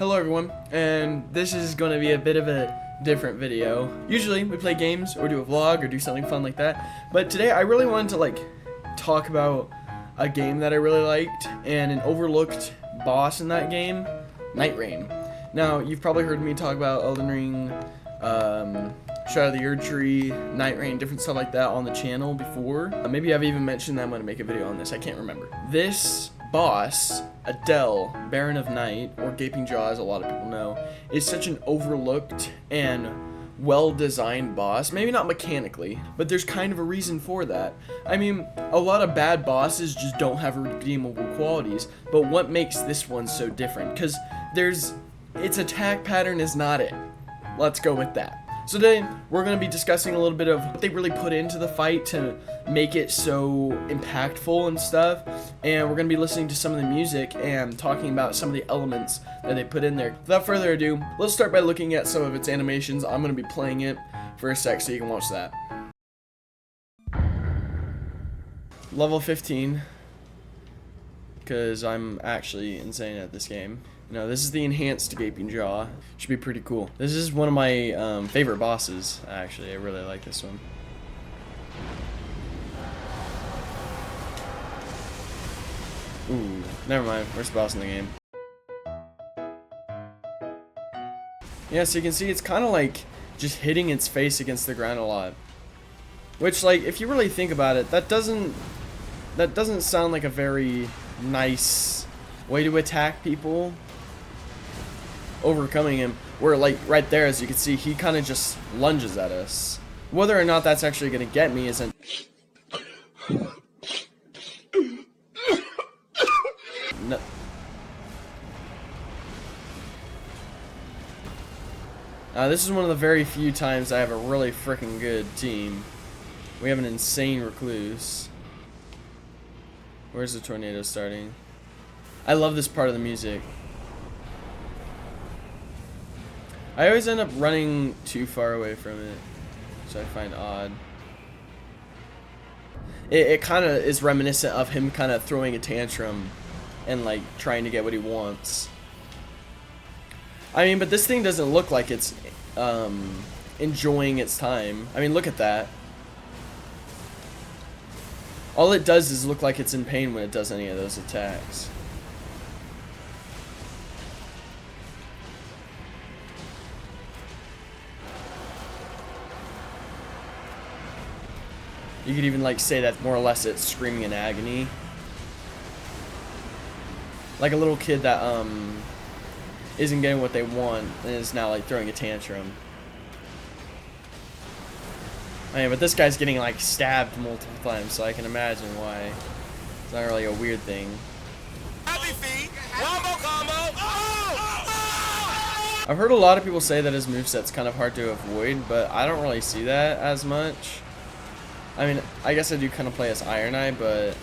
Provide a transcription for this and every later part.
Hello everyone, and this is going to be a bit of a different video. Usually we play games or do a vlog or do something fun like that, but today I really wanted to talk about a game that I really liked and an overlooked boss in that game, Nightreign. Now, you've probably heard me talk about Elden Ring, Shadow of the Erdtree, Nightreign, different stuff like that on the channel before. Maybe I've even mentioned that I'm going to make a video on this, I can't remember. This boss, Adele, Baron of Night, or Gaping Jaw as a lot of people know, is such an overlooked and well-designed boss. Maybe not mechanically, but there's kind of a reason for that. I mean, a lot of bad bosses just don't have redeemable qualities, but what makes this one so different? Because its attack pattern is not it. Let's go with that. So today, we're going to be discussing a little bit of what they really put into the fight to make it so impactful and stuff. And we're going to be listening to some of the music and talking about some of the elements that they put in there. Without further ado, let's start by looking at some of its animations. I'm going to be playing it for a sec so you can watch that. Level 15, because I'm actually insane at this game. No, this is the enhanced Gaping Jaw. Should be pretty cool. This is one of my favorite bosses, actually. I really like this one. Ooh, never mind. Worst boss in the game. Yeah, so you can see it's kind of like just hitting its face against the ground a lot. Which, like, if you really think about it, that doesn't sound like a very nice way to attack people. Overcoming him, where like right there, as you can see, he kind of just lunges at us. Whether or not that's actually going to get me isn't. No. This is one of the very few times I have a really freaking good team. We have an insane recluse. Where's the tornado starting? I love this part of the music. I always end up running too far away from it, which I find odd. It kind of is reminiscent of him kind of throwing a tantrum and like trying to get what he wants. I mean, but this thing doesn't look like it's enjoying its time. I mean, look at that. All it does is look like it's in pain when it does any of those attacks. You could even like say that more or less it's screaming in agony. Like a little kid that isn't getting what they want and is now like throwing a tantrum. I mean, but this guy's getting like stabbed multiple times, so I can imagine why. It's not really a weird thing. Happy feet, wombo combo. I've heard a lot of people say that his moveset's kind of hard to avoid, but I don't really see that as much. I mean, I guess I do kind of play as Iron Eye, but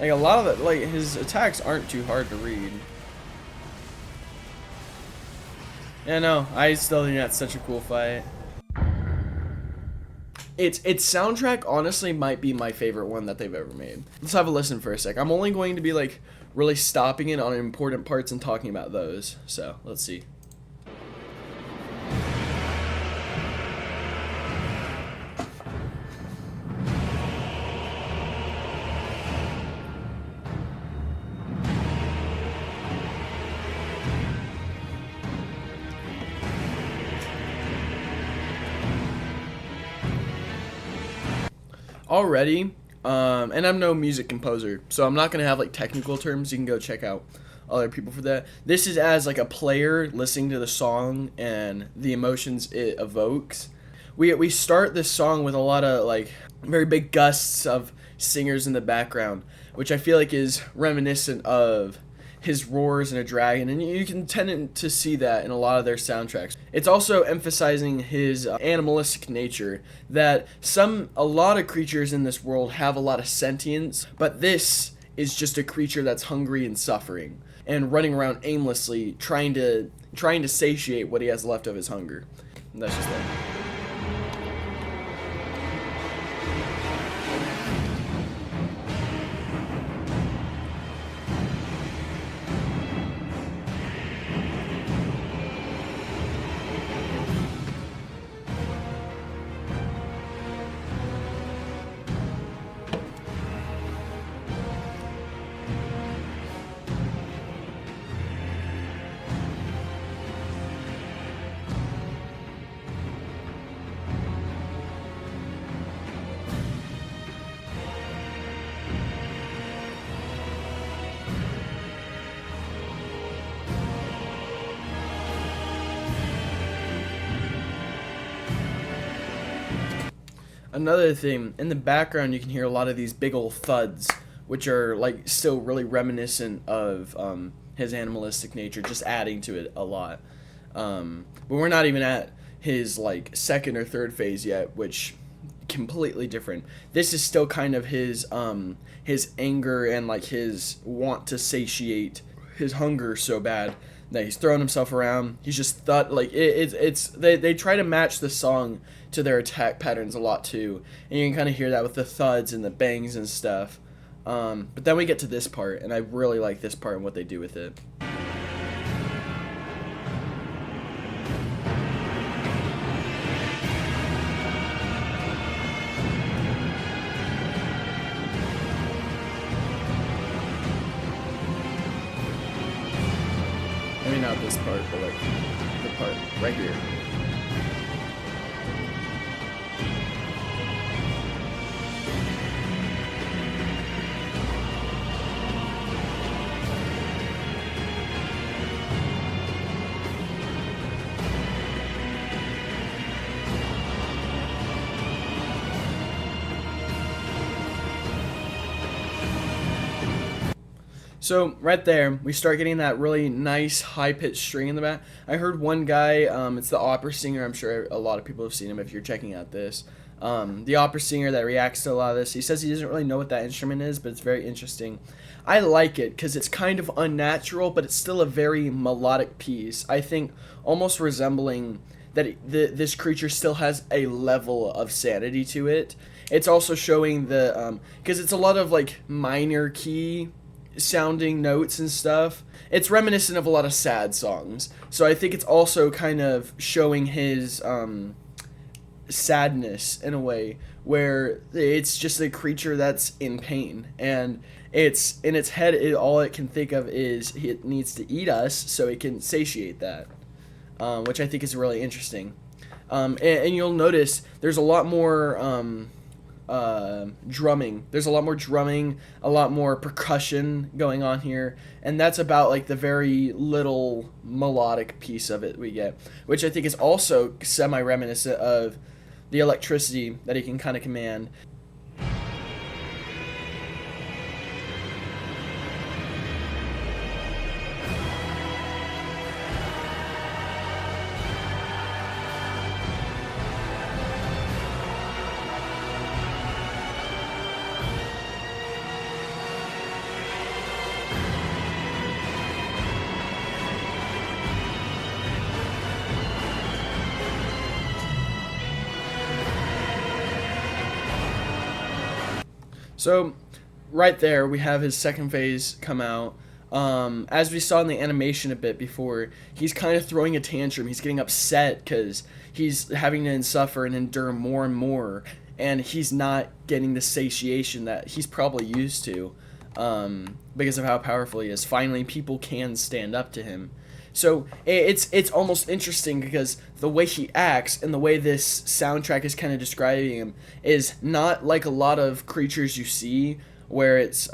like a lot of it, like his attacks aren't too hard to read. Yeah, no, I still think that's such a cool fight. Its soundtrack honestly might be my favorite one that they've ever made. Let's have a listen for a sec. I'm only going to be like really stopping it on important parts and talking about those. So let's see. Already, and I'm no music composer, so I'm not gonna have like technical terms. You can go check out other people for that. This is as like a player listening to the song and the emotions it evokes. We start this song with a lot of like very big gusts of singers in the background, which I feel like is reminiscent of his roars in a dragon, and you can tend to see that in a lot of their soundtracks. It's also emphasizing his animalistic nature, that a lot of creatures in this world have a lot of sentience, but this is just a creature that's hungry and suffering and running around aimlessly trying to satiate what he has left of his hunger. And that's just that. Another thing, in the background you can hear a lot of these big old thuds, which are like still really reminiscent of his animalistic nature, just adding to it a lot. But we're not even at his like second or third phase yet, which completely different. This is still kind of his anger and like his want to satiate his hunger so bad that he's throwing himself around. He's just thought like they try to match the song to their attack patterns a lot too, and you can kind of hear that with the thuds and the bangs and stuff. But then we get to this part, and I really like this part and what they do with it. I mean, not this part, but like the part right here. So right there, we start getting that really nice high-pitched string in the back. I heard one guy, it's the opera singer, I'm sure a lot of people have seen him if you're checking out this. The opera singer that reacts to a lot of this, he says he doesn't really know what that instrument is, but it's very interesting. I like it because it's kind of unnatural, but it's still a very melodic piece. I think almost resembling that this creature still has a level of sanity to it. It's also showing the, because it's a lot of like minor key sounding notes and stuff. It's reminiscent of a lot of sad songs. So I think it's also kind of showing his sadness in a way where it's just a creature that's in pain, and it's in its head, all it can think of is it needs to eat us so it can satiate that, which I think is really interesting. And you'll notice there's a lot more drumming. There's a lot more drumming, a lot more percussion going on here, and that's about like the very little melodic piece of it we get, which I think is also semi-reminiscent of the electricity that he can kind of command. So, right there, we have his second phase come out. As we saw in the animation a bit before, he's kind of throwing a tantrum. He's getting upset because he's having to suffer and endure more and more, and he's not getting the satiation that he's probably used to because of how powerful he is. Finally, people can stand up to him. So it's almost interesting because the way he acts and the way this soundtrack is kind of describing him is not like a lot of creatures you see where it's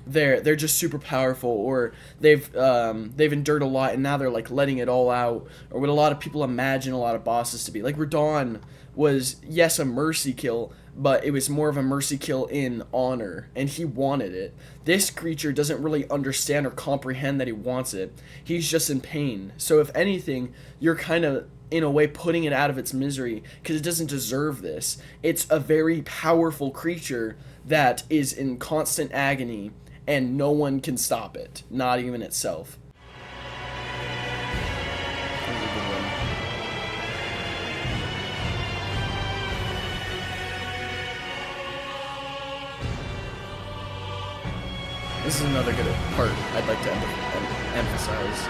they're just super powerful, or they've endured a lot and now they're like letting it all out, or what a lot of people imagine a lot of bosses to be. Like Radon was, yes, a mercy kill, but it was more of a mercy kill in honor, and he wanted it. This creature doesn't really understand or comprehend that he wants it. He's just in pain. So if anything, you're kind of, in a way, putting it out of its misery because it doesn't deserve this. It's a very powerful creature that is in constant agony, and no one can stop it, not even itself. This is another good part I'd like to emphasize.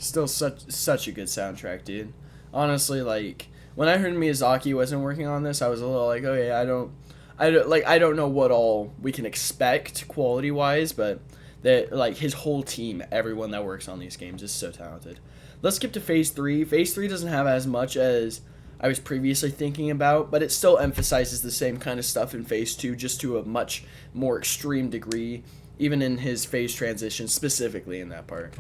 Still such a good soundtrack, dude. Honestly, like when I heard Miyazaki wasn't working on this, I was a little like, oh yeah, I don't know what all we can expect quality wise, but that like his whole team, everyone that works on these games is so talented. Let's skip to Phase 3. Phase 3 doesn't have as much as I was previously thinking about, but it still emphasizes the same kind of stuff in Phase 2, just to a much more extreme degree, even in his phase transition, specifically in that part.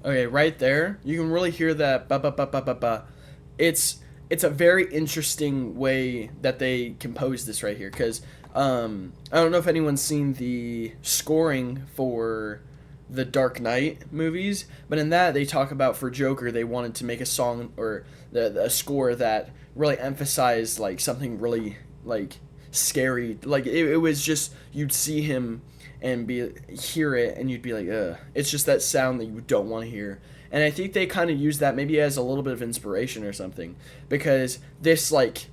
Okay, right there, you can really hear that ba ba ba ba ba ba. It's a very interesting way that they compose this right here, because I don't know if anyone's seen the scoring for the Dark Knight movies, but in that they talk about for Joker they wanted to make a song or a score that really emphasized like something really like scary. Like it was just you'd see him and hear it and you'd be like, ugh. It's just that sound that you don't want to hear. And I think they kind of use that maybe as a little bit of inspiration or something, because this like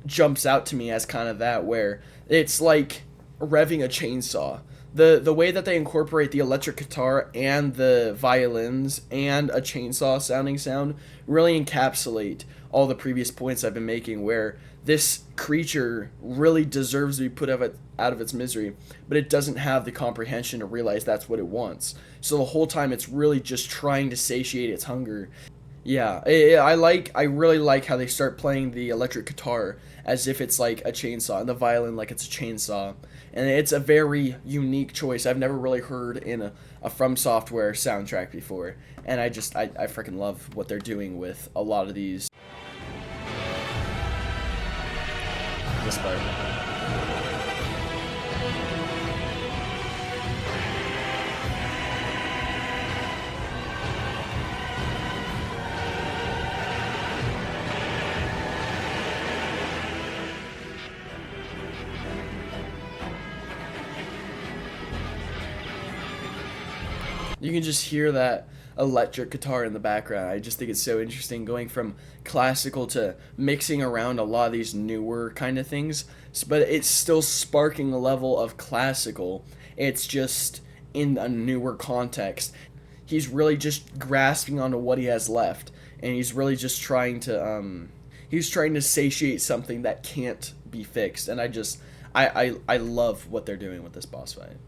jumps out to me as kind of that, where it's like revving a chainsaw. The way that they incorporate the electric guitar and the violins and a chainsaw sounding sound really encapsulate all the previous points I've been making, where this creature really deserves to be put out of its misery, but it doesn't have the comprehension to realize that's what it wants. So the whole time it's really just trying to satiate its hunger. Yeah, I really like how they start playing the electric guitar as if it's like a chainsaw, and the violin like it's a chainsaw. And it's a very unique choice I've never really heard in a From Software soundtrack before. And I freaking love what they're doing with a lot of these. This part. You can just hear that electric guitar in the background. I just think it's so interesting going from classical to mixing around a lot of these newer kind of things, but it's still sparking a level of classical. It's just in a newer context. He's really just grasping onto what he has left, and he's really just trying to satiate something that can't be fixed. And I love what they're doing with this boss fight.